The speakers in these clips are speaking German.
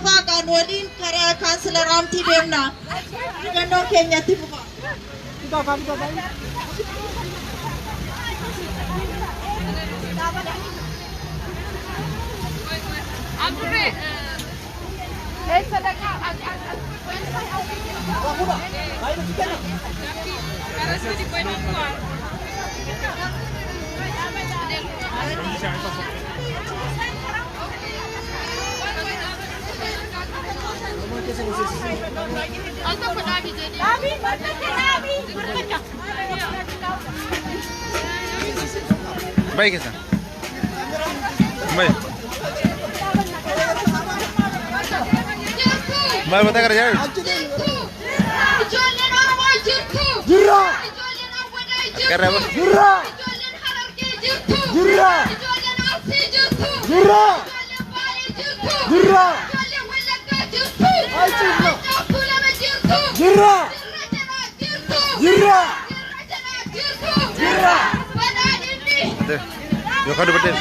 hordofaa waliin karaa kaansilar Amtii deemna. Gannoo keenyatti fufa. Amture. Baik ya, baik. Baik, betul kerja. Jira. Kerja apa? Jira. Jira. Jira. Jira. Jira. Jira. Jira. Betul. Yo kau betul.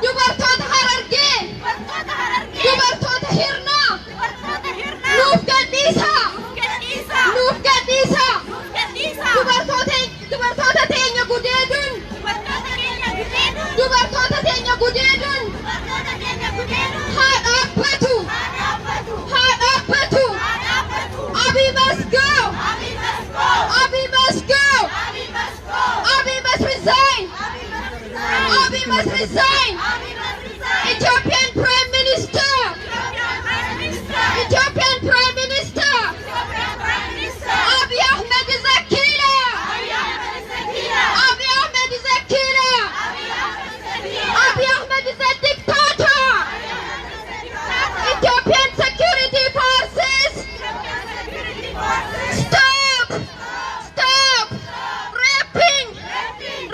Dubartoota Harargee, dubartoota Hirnaa, nuuf gadhiisaa, dubartoota teenya gudeeduun, dubartoota teenya gudeeduun, haa dhaabbatu, Abiyyi must go, Abiyyi must go, Abiyyi must resign, Abiyyi must resign. Ethiopian Prime Minister, Ethiopian Prime Minister, Abiyyi Ahmed is a killer, Abiyyi Ahmed is a killer, Abiyyi Ahmed is a dictator. Ethiopian security forces, stop,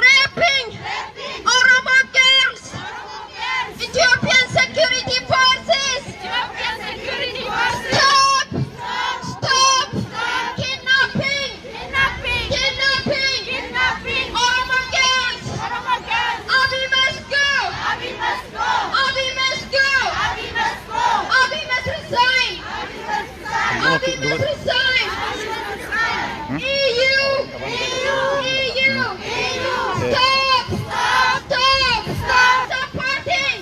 raping Oromo girls. Ethiopian security forces, stop, kidnapping Oromo girls. Abiyyi must go, Abiyyi must go, Abiyyi must resign, Abiyyi must resign. EU, stop supporting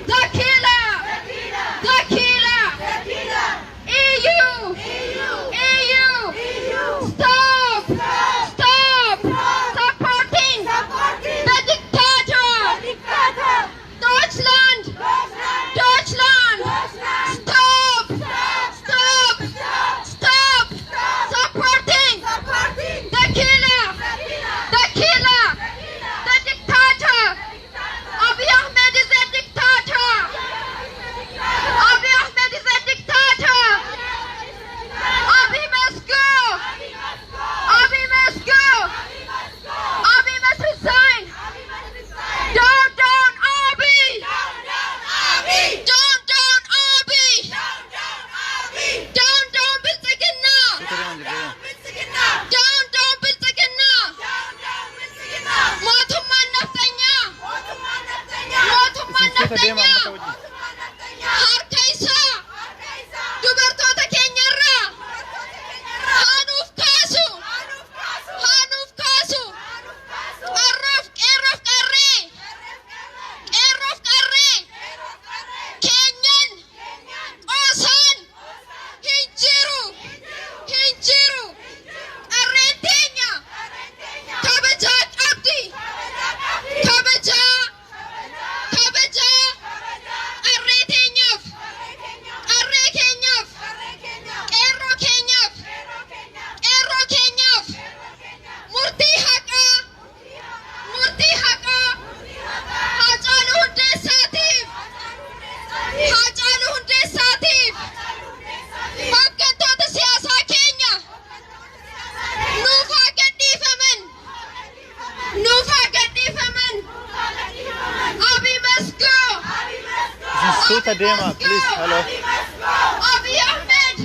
the killer. EU, stop supporting the dictator. Deutschland, stop supporting the killer, the dictator. Abiyyi Ahmed is a dictator. Abiyyi Ahmed is a dictator. Abiyyi must go. Abiyyi must go. Abiyyi must resign. Down, Abiyyi. Down, Abiyyi. Down, Biltzigina. Down, Biltzigina. Mootummaan naftanyaa. Harka isaa dubartoota keenyarraa haa nuuf kaasu. Qeerroof qarree keenyan qoosaan hin jiru. Qarreen teenya kabajaa qabdi. Kabajaa qarree teenyaaf, qeerroo keenyaaf murtii haqaa Haacaaluu Hundeessaatiif hooggantoota siyaasaa keenya nuuf haa gadhiifaman. Abiyyi must go. Suuta deemaa, please. Hello. Abiyyi Ahmed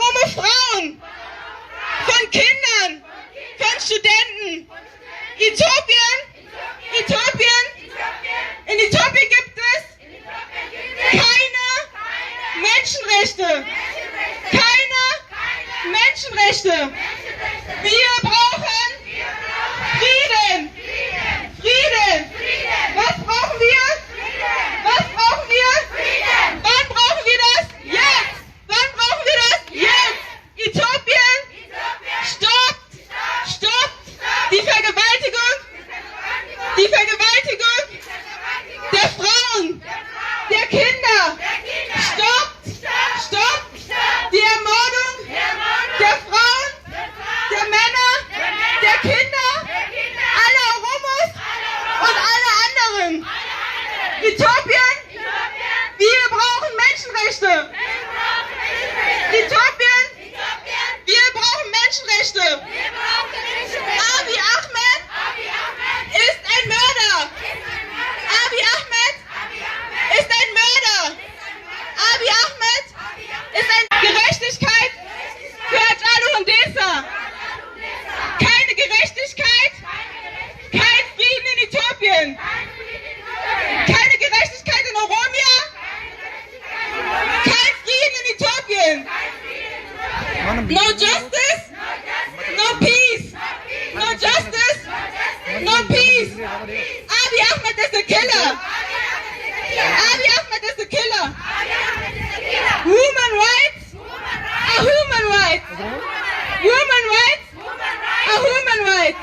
Oromo Frauen, von Kindern, von Studenten. Äthiopien, in Äthiopien gibt es keine Menschenrechte. Keine Menschenrechte. Wir brauchen Frieden. Frieden. Was brauchen wir? Was brauchen wir? Wann brauchen wir das? Jetzt. Wann brauchen wir das? Jetzt. Äthiopien stoppt die Vergewaltigung der Frauen, der Kinder. Stoppt die Ermordung der Frauen, der Männer, der Kinder, aller Oromos und alle anderen. Äthiopien, wir brauchen Menschenrechte. Äthiopien, wir brauchen Menschenrechte. Abiy Ahmed ist ein Mörder. Abiy Ahmed ist ein Mörder. Abiy Ahmed ist eine Gerechtigkeit für Hajalu Hundessa. Keine Gerechtigkeit, kein Frieden in Äthiopien. Keine Gerechtigkeit in Oromia. Kein Frieden in Äthiopien. No justice, no peace. No justice, no peace. Abiy Ahmed is a killer. Abiy Ahmed is a killer. Human rights are human rights. Human rights are human rights.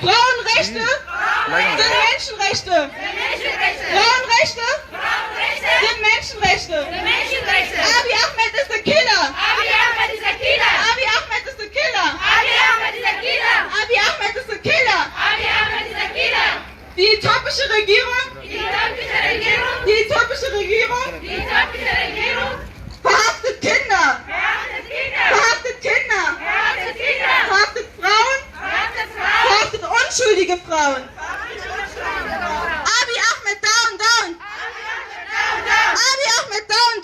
Frauenrechte sind Menschenrechte. Frauenrechte sind Menschenrechte. Abiy Ahmed is a killer. Abiy Ahmed is a killer. Abiy Ahmed is a killer. Abiy Ahmed is a killer. Abiy Ahmed is a killer. Abiy Ahmed is a killer. Die äthiopische Regierung verhaftet Kinder. Verhaftet Frauen. Verhaftet unschuldige Frauen. Abiy Ahmed down. Abiy Ahmed down.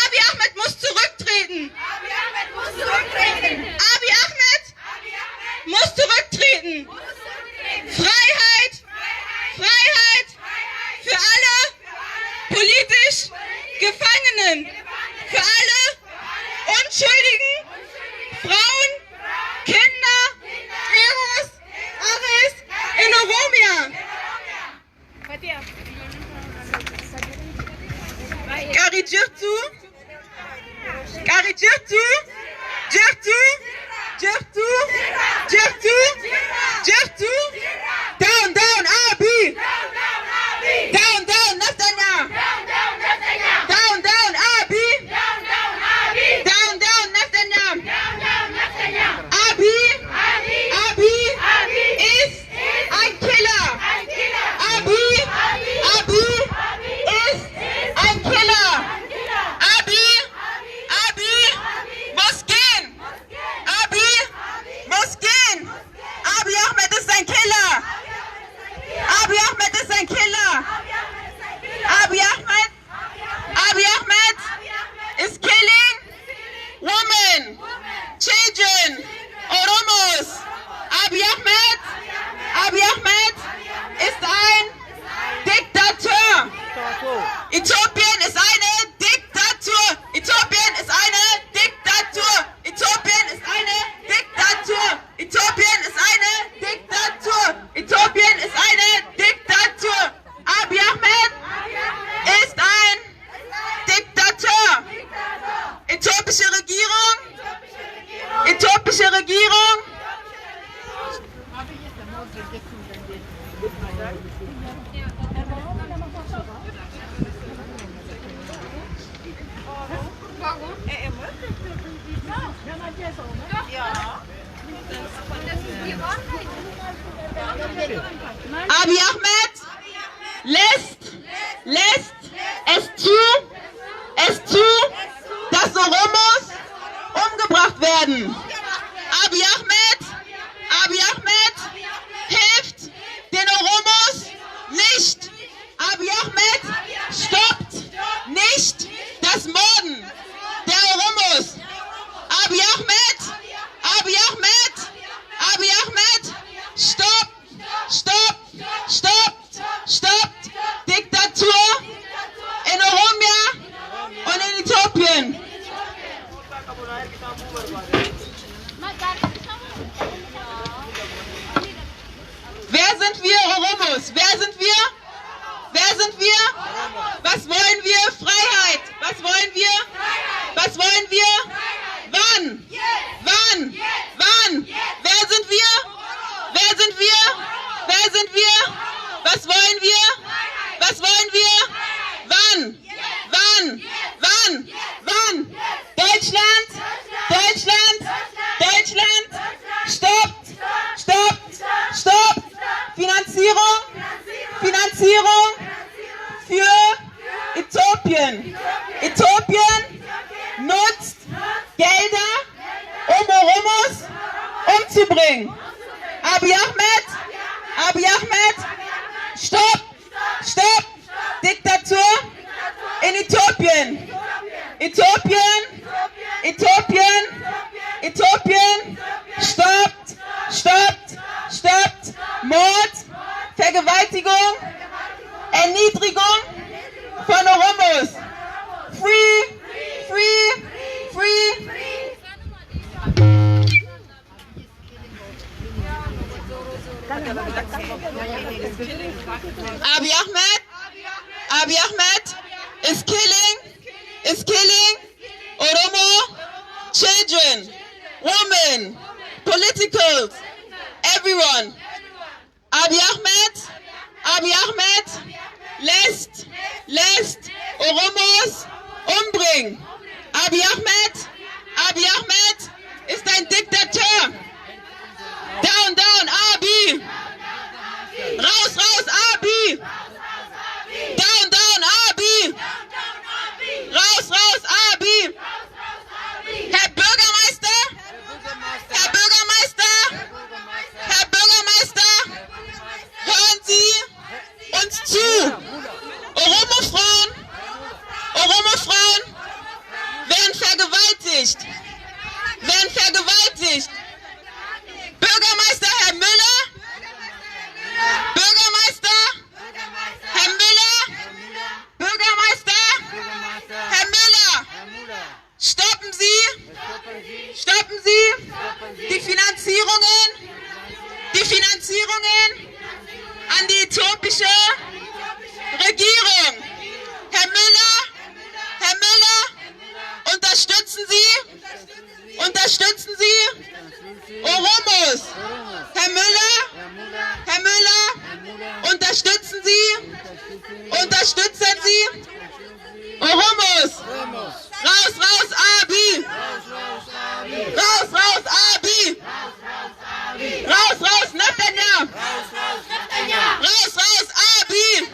Abiy Ahmed muss zurücktreten. Abiy Ahmed muss zurücktreten. Freiheit für alle politisch Gefangenen, für alle unschuldigen Frauen, Kinder, Ares in Oromia. Gari jirtu, down Abiy, down Naftanya, down Abiy, down Naftanya. Abiy ist ein Killer. Abiy ist ein Killer. Abiy muss gehen. Abiy Ahmed ist ein Killer. Abiy Ahmed ist ein Killer. Abiy Ahmed is killing women, children, Oromos. Abiy Ahmed ist ein Diktator. Äthiopien ist eine Diktatur. Äthiopien ist eine Diktatur. Äthiopien ist eine Diktatur. Äthiopien ist eine Diktatur. Äthiopien ist eine Diktatur. Abiy Ahmed ist ein Diktator. Äthiopische Regierung. Abiy Ahmed lässt es zu, dass Oromos umgebracht werden. Abiy Ahmed hilft den Oromos nicht. Abiy Ahmed stoppt nicht das Morden der Abiy Ahmed, Abiy Ahmed, Abiy Ahmed, stop, stop, stop, stop, Diktatur in Oromia und in Äthiopien. Wer sind wir, Oromos? Wer sind wir? Wer sind wir? Was wollen wir? Freiheit. Was wollen wir? Was wollen wir? Wann? Wann? Wann? Wer sind wir? Wer sind wir? Wer sind wir? Was wollen wir? Was wollen wir? Wann? Wann? Wann? Wann? Deutschland? Deutschland? Deutschland? Stoppt! Stoppt! Stoppt! Finanzierung! Finanzierung für Äthiopien! Äthiopien nutzt Gelder, um Oromos umzubringen. Abiy Ahmed! Abiy Ahmed! Stopp! Stopp! Diktatur in Äthiopien! Äthiopien! Äthiopien! Äthiopien! Stoppt! Stoppt! Stoppt! Mord! Vergewaltigung! Erniedrigung von Oromos! Free! Free! Free! Abiy Ahmed is killing Oromo children, women, politicals, everyone. Abiy Ahmed lässt Oromos umbringen. Abiy Ahmed ist ein Diktator. Down, down, Abiy! Raus, raus, Abiy! Down, down, Abiy! Raus, raus, Abiy! Herr Bürgermeister! Herr Bürgermeister! Herr Bürgermeister! Hören Sie uns zu! Oromo-Frauen werden vergewaltigt! Bürgermeister Herr Müller! Bürgermeister Herr Müller! Bürgermeister Herr Müller! Stoppen Sie die Finanzierungen an die äthiopische Regierung. Herr Müller, unterstützen Sie Oromos. Herr Müller, unterstützen Sie Oromos. Raus, raus, Abiy! Raus, raus, Abiy! Raus, raus, Netanyahu! Raus, raus, Abiy!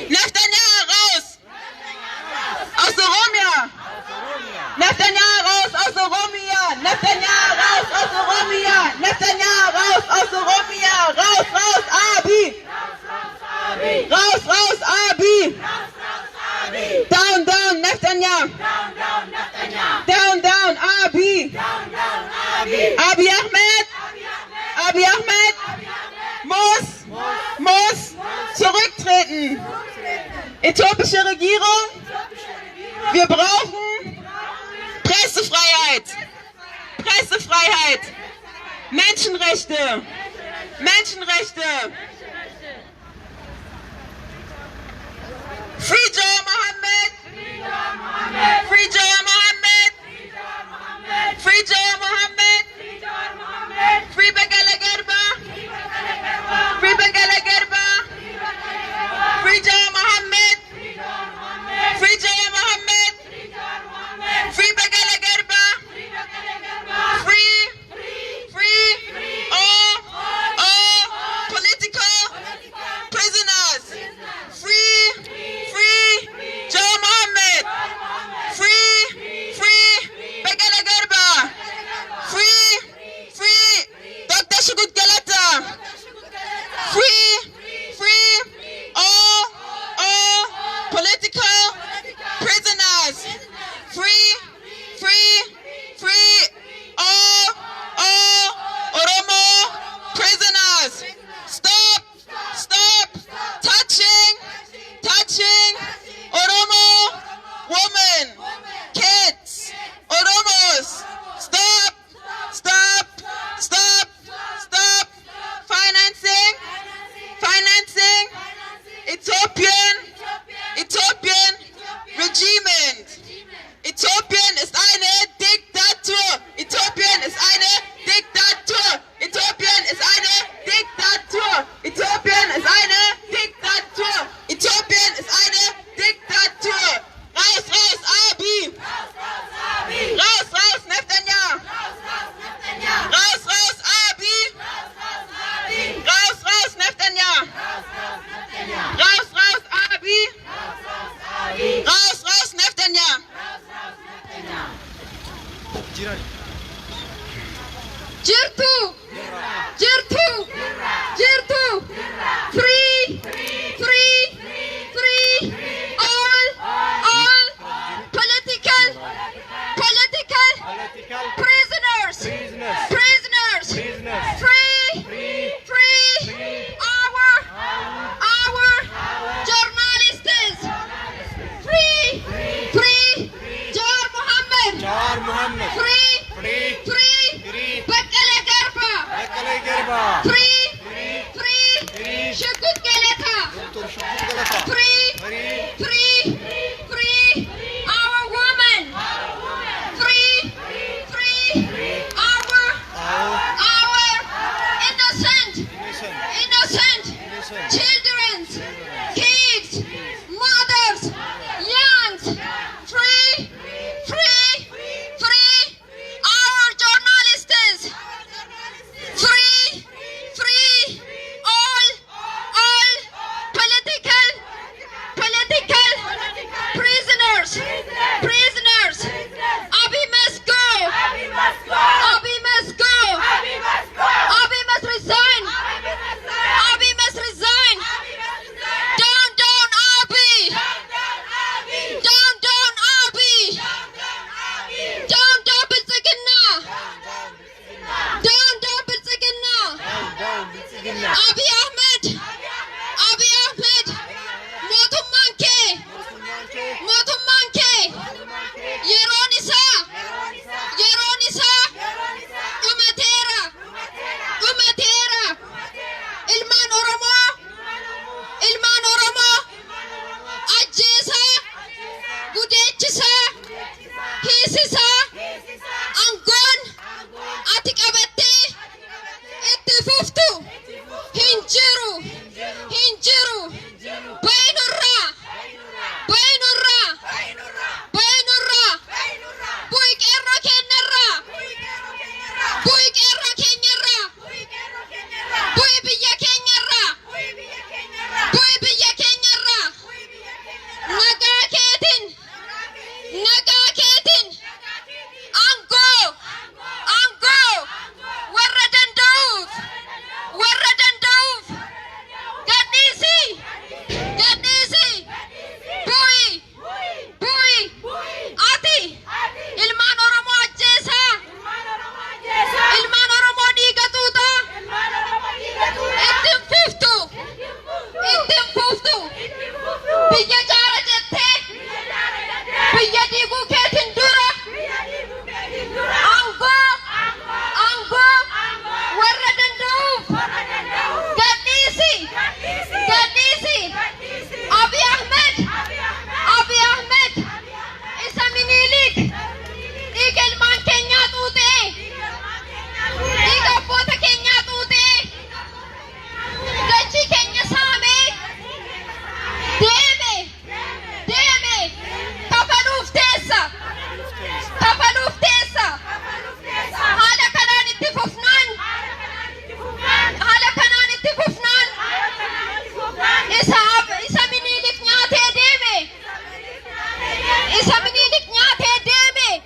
Netanyahu raus! Aus Oromia! Netanyahu raus aus Oromia! Netanyahu raus aus Oromia! Netanyahu raus aus Oromia! Raus, raus, Abiy! Raus, raus, Abiy! Down, down, Netanyahu! Down, down, Abiy! Abiy Ahmed muss zurücktreten. Äthiopische Regierung, wir brauchen Pressefreiheit, Menschenrechte. Free Joe Mohammed! Free Joe Mohammed! Free Joe Mohammed! Free Begele Gerba! Free Begele Gerba! Free Joe Mohammed! Free Joe Mohammed! Free Begele Gerba! Free all political prisoners! Free Joe Mohammed! Free Jirtu. Jirtu. Jirtu. Free. Free. Free. All political prisoners. Prisoners. Free. Free. Our journalists. Free. Free. Jar Muhammad. Free. Free. Bakkala Garba. Free. Free. Shukut Galata. Free. Free. Free. Our woman. Free. Free. Our innocent children, kids, mothers, youngs. Free. Free. Free. Our journalists. Free. Free. All political prisoners. Abiyyi must go. Abiyyi must go. Abiyyi must resign. Abiyyi must resign. Down Abiyyi. Down Abiyyi. Down Biltzigina. Down Biltzigina. Abiyyi Ahmed. Mootummaan kee. Yeroon isaa dhumateera. Ilmaan Oromoo ajjeesaa, gudeechisaa, hiisisaa, aangoon ati qabattee itti fuftu hin jiru. Baynurraa. Bu'i qeerroo keenyarraa. Bu'i biyya keenyarraa. Nagaa keetiin aangoo warra danda'uuf gadhiisi. Bu'i ati ilmaan Oromoo ajjeesaa, ilmaan Oromoo dhiiga tuutaa ittiin fuftu. Biyya jaara jettee biyya diiguu keetiin dura aangoo warra danda'uuf gadhiisi. Abiyyi Ahmed isa Minilik dhiiga ilmaan keenyaa tuutee, dhiiga abboota keenyaa tuutee, dachii keenya saamee deeme. Kafaluuf teessa. Haala kanaan itti fufnaan isa Minilik nyaatee deeme.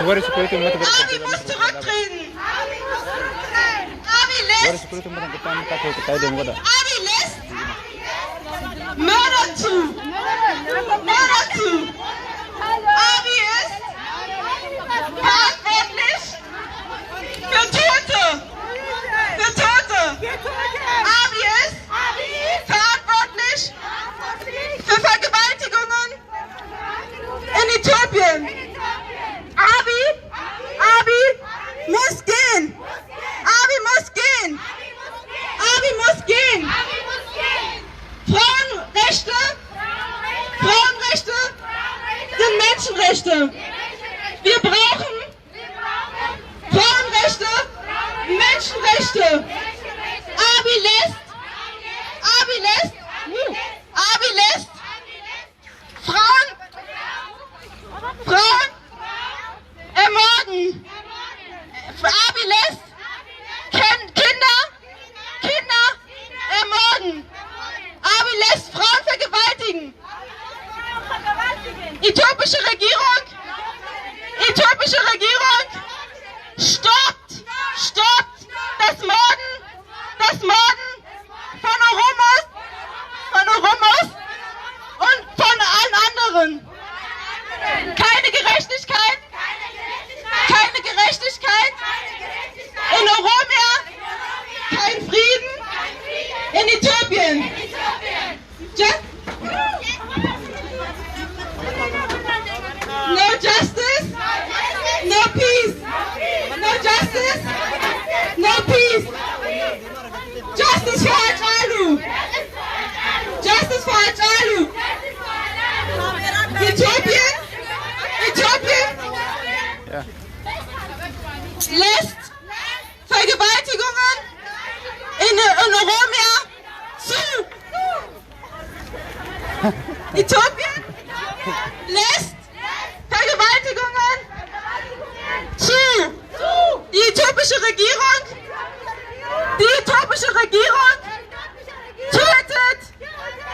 Warri Security uummata Abiy muss zurücktreten. Abiy Warri lässt, Security uummata qixxaa deemu godha. Abiy lässt Mörder zu. Mörder zu. Abiy ist verantwortlich für Tote. Für Tote. Abiy ist verantwortlich für Vergewaltigungen in Äthiopien. Abiy muss gehen. Abiy muss gehen. Abiy muss gehen. Frauenrechte sind Menschenrechte. Wir brauchen Frauenrechte, Menschenrechte. Abiy lässt Frauen ermorden. Abiy lässt Kinder ermorden. Abiy lässt Frauen vergewaltigen. Äthiopische Regierung, stoppt das Morden von Oromos und von allen anderen. Keine Gerechtigkeit in Oromia, kein Frieden in Äthiopien. No justice, no peace. No justice, no peace. Justice for Hachalu. Justice for Hachalu. Äthiopien Ja. lässt Vergewaltigungen in Oromia zu. Äthiopien lässt Vergewaltigungen zu. Die äthiopische Regierung tötet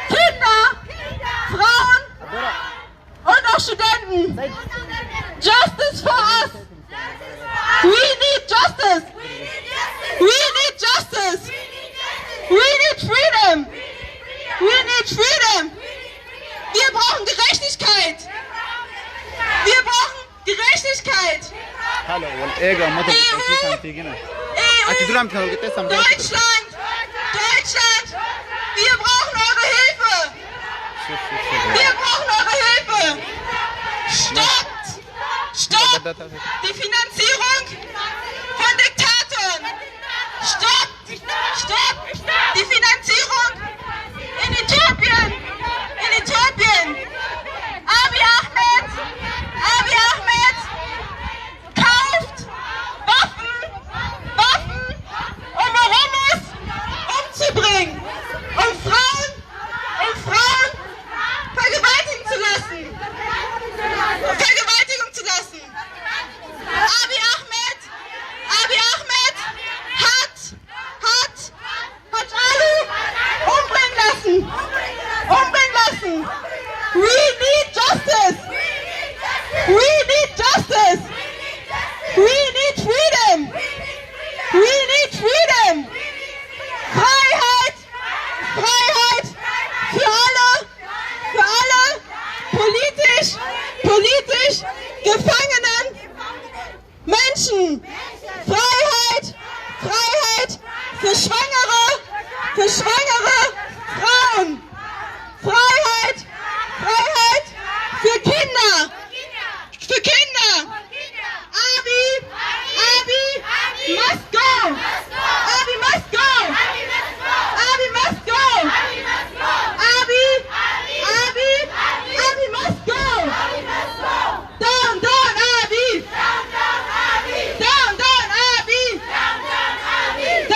Kinder, Frauen und auch Studenten. Justice for us. We need justice. We need justice. We need freedom. We need freedom. Wir brauchen Gerechtigkeit. Hallo, wal eega uummata qixxeessii fiigina. Achi dura amti wal qixxeessaa Deutschland, wir brauchen eure Hilfe. Stoppt die Finanzierung von Diktatoren. Stoppt die Finanzierung in Äthiopien. Abiy Ahmed kauft Waffen, um Oromos umzubringen, um Frauen vergewaltigen zu lassen. Abiy Ahmed hat Hachalu umbringen lassen. We need justice. We need freedom. Freiheit für alle politisch gefangenen Menschen. Freiheit für schwangere Frauen. Freiheit für Kinder. Abiy must go. Abiy must go. Abiy must go. Abiy must go. Down Abiy.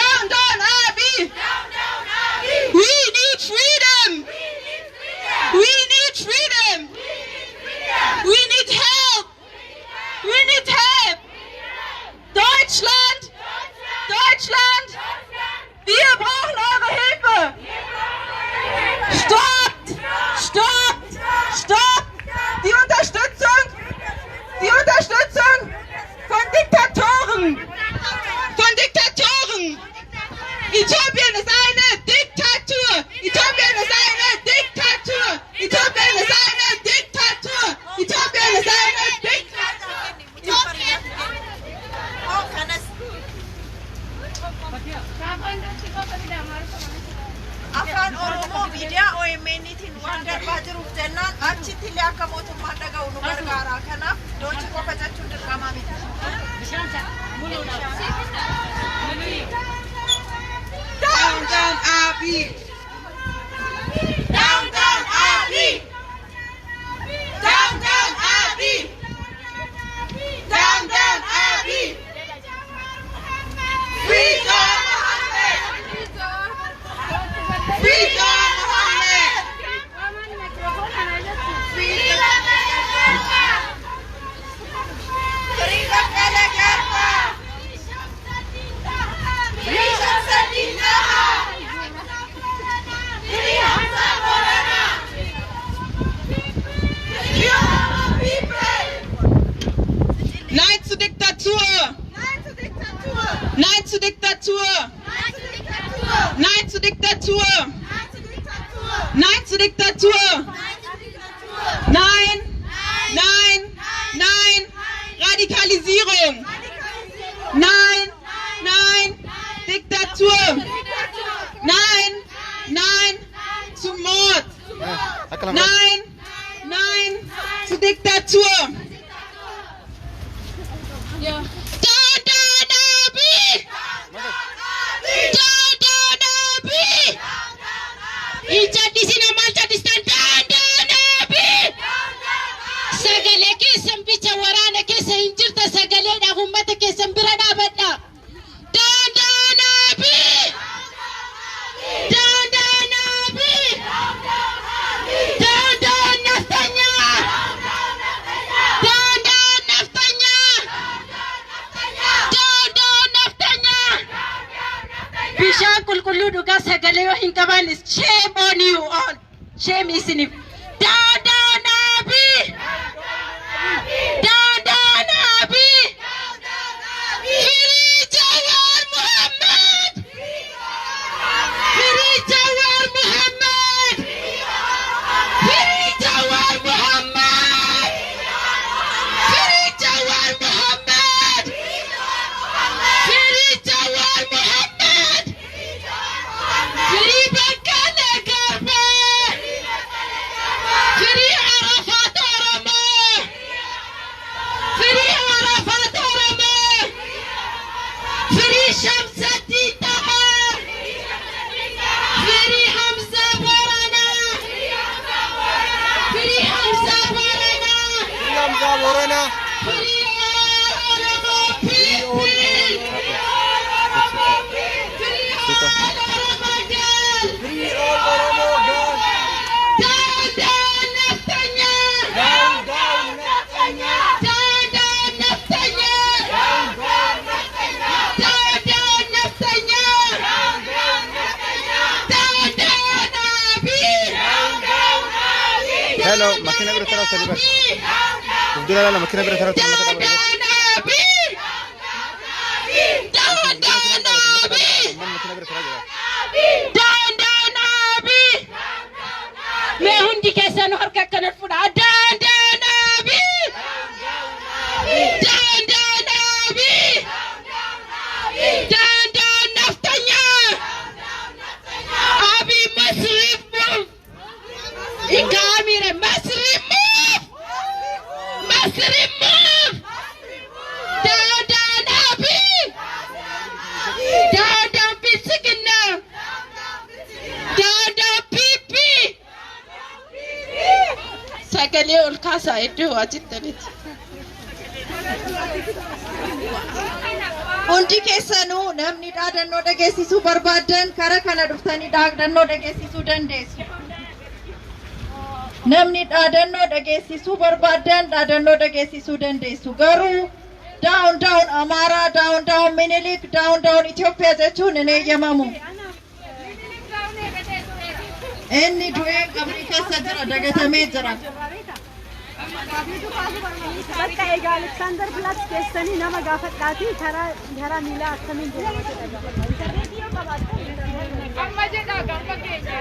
Down Abiy. We need akka mootummaan dhaga'u nu gargaara. Kanaaf doonii qofa jechuun dirqamaa miti. Down, down, Abiyyi! Down, down, Abiyyi! Down, down, Abiyyi! Down, down, Abiyyi! Free John Mohammed! Free John Mohammed! Free Magaalaa Nein zur Diktatur! Nein zur Diktatur! Nein zur Diktatur! Nein zur Diktatur! Nein zur Diktatur! Nein! Nein! Nein! Radikalisierung! Nein! Nein! Diktatur! Nein! Nein! Zum Mord! Nein! Nein! Zur Diktatur! Ja. Sagalee keessan bicha waraana keessa hin jirta sagaleedhaaf uummata keessan bira dhaabadha. Bishaan qulqulluu dhugaa sagalee yoo hin qaban shame on you all. Shame isiniif. Down, down, Abiyyi! Down, down, Abiyyi! Free Jawar Mohammed! Free Jawar Mohammed! Free Jawar Mohammed! Free Jawar Mohammed! Free Jawar Mohammed! Free Magaalaa Free Arafat Oromo! Free Arafat Oromo! Free Shamsati Tamar! Free Hamza Borana! Free Hamza Borana! Free all Oromo people! Free all Oromo girls! Down, down, Naftanya! Down, down, Naftanya! Down, down, Naftanya! Down, down, Naftanya! Down, down, Naftanya! Down, down, Naftanya! Down, down, Abiyyi! Down, down, Abiyyi! Hello, makina bira tara tali bas. Udura la makina bira tara tali bas. Down, down, Abiyyi! Down, down, Abiyyi! Makina bira tara jira. Down, down, Abiyyi! Mee hundi keessan harka akkanat fudha. Down, down, Abiyyi! Down, down, Abiyyi! Down, down, Naftanya! Abiyyi must remove! Ikamire must remove! Must remove! Down, down, Abiyyi! Down, down, Bitsigina! Down, down, Pipi! Sagalee ol kaasaa iddoo waajjirtanitti. Hundi keessanuu namni dhaadannoo dhageessisuu barbaadan karaa kana dhuftanii dhaadannoo dhageessisuu dandeessu. Namni dhaadannoo dhageessisuu barbaadan dhaadannoo dhageessisuu dandeessu. Garuu down down Amara, down down Minilik, down down Ethiopia jechuun hin eeyyamamu. Inni du'ee qabrii keessa jira, dagatamee jira. Bakka egaa Alexander Platz keessanii nama gaafadhaatii karaa miilaa akkamiin jedhama jedha. Amma jedha gamba keenya.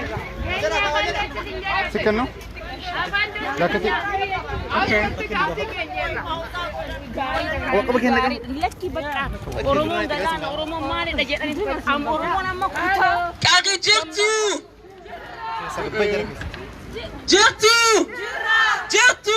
Sikkanno? Lakkati. Qaba kenna kan. Lakki bakka Oromoon galaana Oromoon maalidha jedhanii amma Oromoon amma kutaa. Qaaqi jirtu! Sabba jira. Jirtu! Jirtu!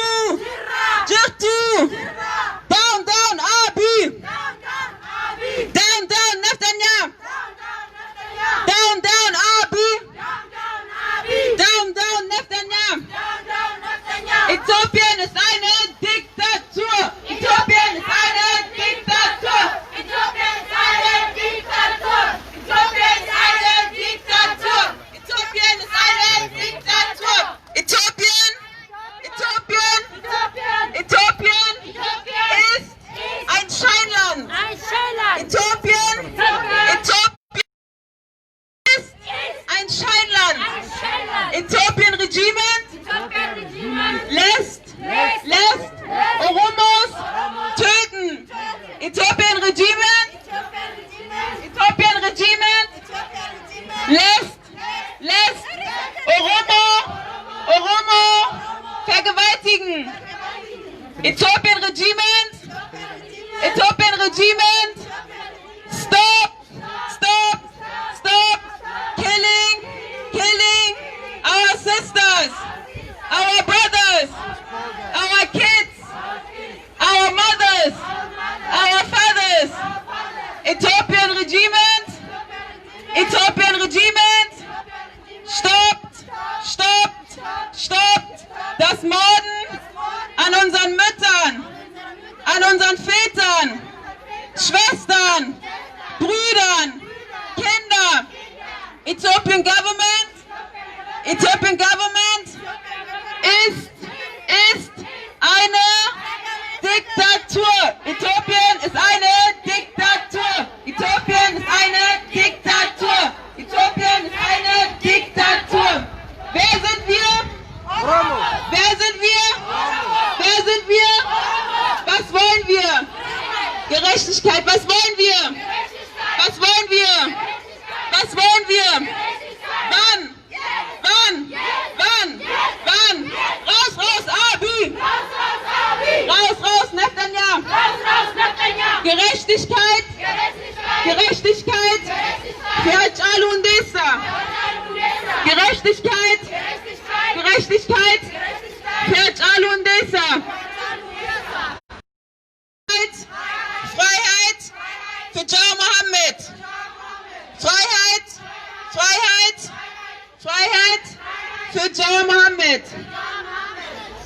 Äthiopien ist eine Diktatur. Äthiopien ist eine Diktatur. Äthiopien ist eine Diktatur. Äthiopien ist eine Diktatur. Äthiopien ist eine Diktatur. Äthiopien, Äthiopien, Äthiopien ist ein Scheinland. Äthiopien, Äthiopien ist ein Scheinland. Äthiopien Regiment lässt Oromos töten. Äthiopien Regiment lässt Oromo vergewaltigen. Äthiopien Regiment, stop killing our sisters, our brothers, our kids, our mothers, our fathers. Äthiopien Regiment, stoppt das Morden an unseren Müttern, an unseren Vätern, Schwestern, Brüdern, Kindern. Ethiopian government ist eine Diktatur. Äthiopien ist eine Diktatur. Äthiopien ist eine Diktatur. Äthiopien ist eine Diktatur. Wer sind wir? Wer sind wir? Wer sind wir? Was wollen wir? Gerechtigkeit. Was wollen wir? Was wollen wir? Was wollen wir? Wann? Wann? Wann? Wann? Raus, raus, Abiy! Raus, raus, Netanyahu! Gerechtigkeit! Gerechtigkeit! Für Hachalu Hundessa! Gerechtigkeit! Gerechtigkeit! Für Hachalu Hundessa! Freiheit für Jar Mohammed! Freiheit! Freiheit! Freiheit für Jar Mohammed!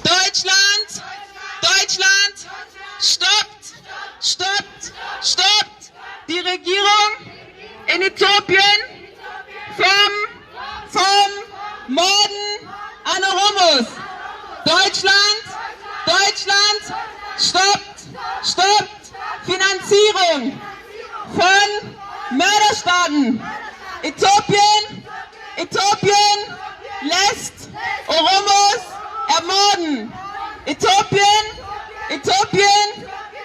Deutschland! Deutschland! Stoppt die Regierung in Äthiopien vom Morden an Oromos! Deutschland! Stoppt Finanzierung von Mörderstaaten! Äthiopien lässt Oromos ermorden! Äthiopien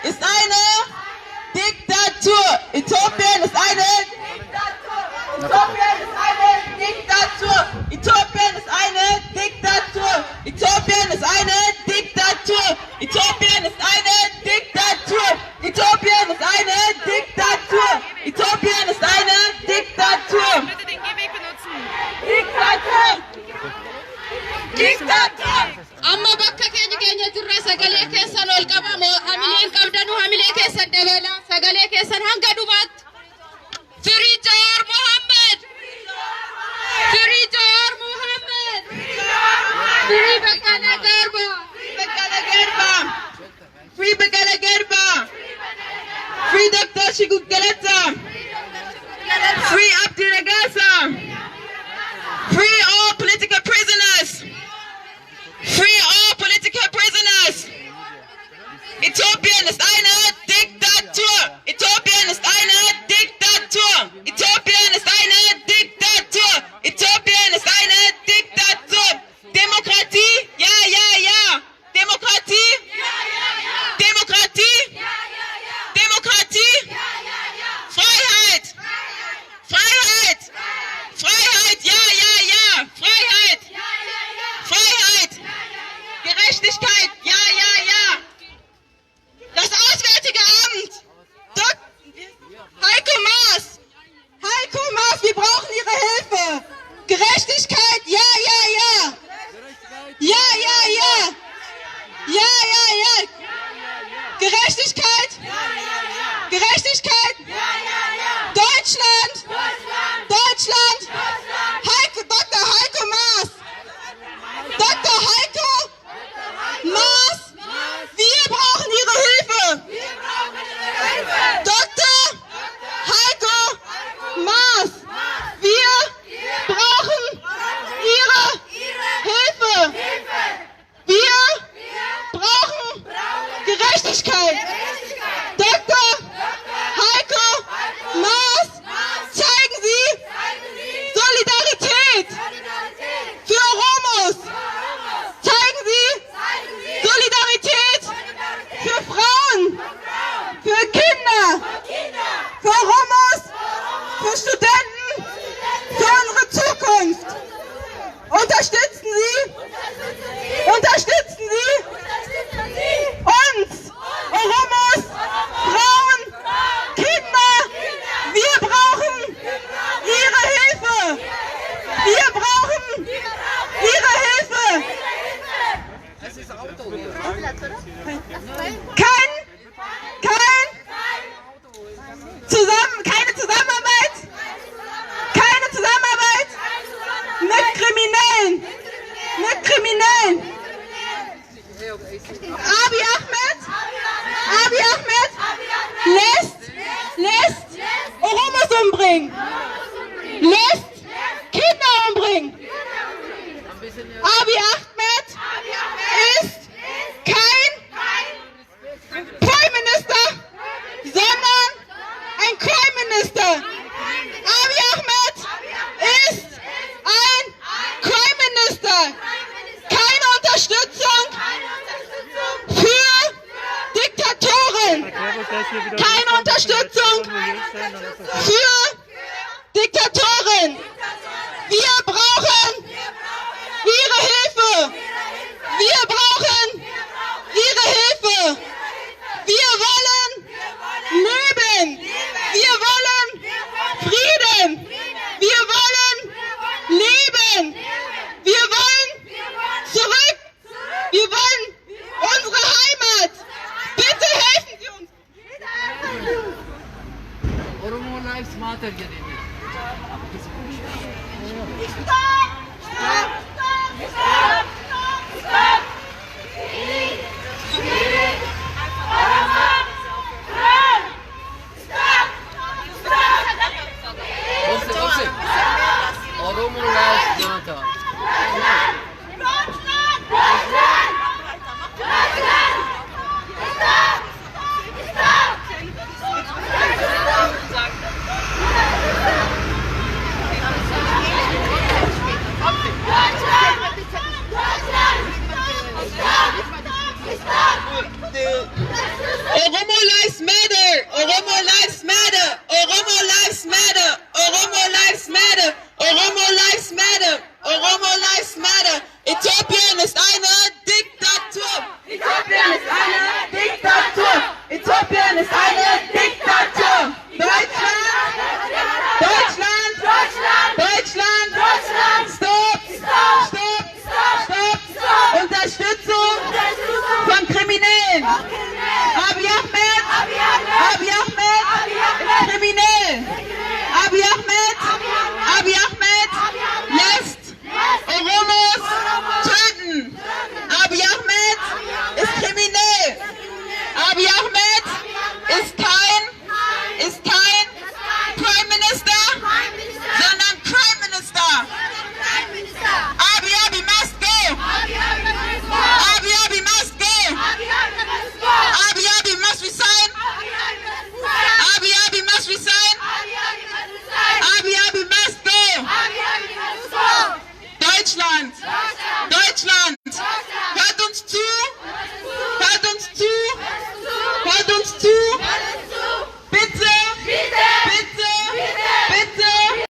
ist eine Diktatur! Äthiopien ist eine Diktatur! Äthiopien ist eine Diktatur! Äthiopien ist eine Diktatur! Äthiopien ist eine Diktatur! Äthiopien ist eine Diktatur! Äthiopien ist eine Diktatur! Äthiopien ist eine Diktatur! Diktatur! Amma bakka keenya jirra sagalee keessan ol qabamu hamileen qabdanu hamilee keessan dabala sagalee keessan hanga dhumaatti Free Jar Mohammed! Free Jar Mohammed! Free Baqqalaa Garbaa! Free Baqqalaa Garbaa! Free Dr. Shiguk Galata! Free Abdi Ragasa! Free all political prisoners! Free all political prisoners! Äthiopien ist eine Diktatur! Äthiopien ist eine Diktatur! Äthiopien ist eine Diktatur! Äthiopien ist eine Diktatur! Demokratie? Ja, ja, ja! Demokratie? Ja, ja, ja! Demokratie? Ja, ja, ja! Demokratie? Ja, ja, ja! Freiheit! Freiheit! Freiheit! Ja, ja, ja! Freiheit! Ja, ja, ja! Freiheit! Gerechtigkeit! Ja, ja, ja! Das Auswärtige Amt! Heiko Maas! Wir brauchen Ihre Hilfe! Gerechtigkeit! Ja, ja, ja! Ja, ja, ja! Ja, ja, ja! Gerechtigkeit! Gerechtigkeit! Deutschland! Dr. Heiko Maas! Dr. Heiko keine Zusammenarbeit mit Kriminellen. Abiy Ahmed lässt Oromos umbringen, lässt Kinder umbringen. Abiy Ahmed ist kein Prime Minister, sondern ein Crime Minister. Abiy Ahmed ist ein Crime Minister. Keine Unterstützung für Diktatoren. Keine Unterstützung für Diktatoren. Wir brauchen Ihre Hilfe. Wir brauchen Ihre Hilfe. Wir wollen leben. Wir wollen Frieden. Wir wollen leben. Wir wollen zurück. Wir wollen unsere Heimat. Bitte helfen Sie uns. Oromo Lives Matter jedhanii. Oromo Lives Matter. Oromo lives matter. Oromo lives matter. Oromo lives matter. Oromo lives matter. Oromo lives matter. Oromo lives matter. Äthiopien ist eine Diktatur. Äthiopien ist eine Diktatur. Äthiopien ist eine Diktatur. Deutschland. Deutschland. Deutschland. Deutschland. Deutschland. Stopp. Stopp. Stopp. Stopp. Stopp. Unterstützung von Kriminellen. Abiy Ahmed. Abiy Ahmed. Kriminell. Abiy Ahmed. Abiy Ahmed lässt Oromos töten. Abiy Ahmed ist kriminell. Abiy Ahmed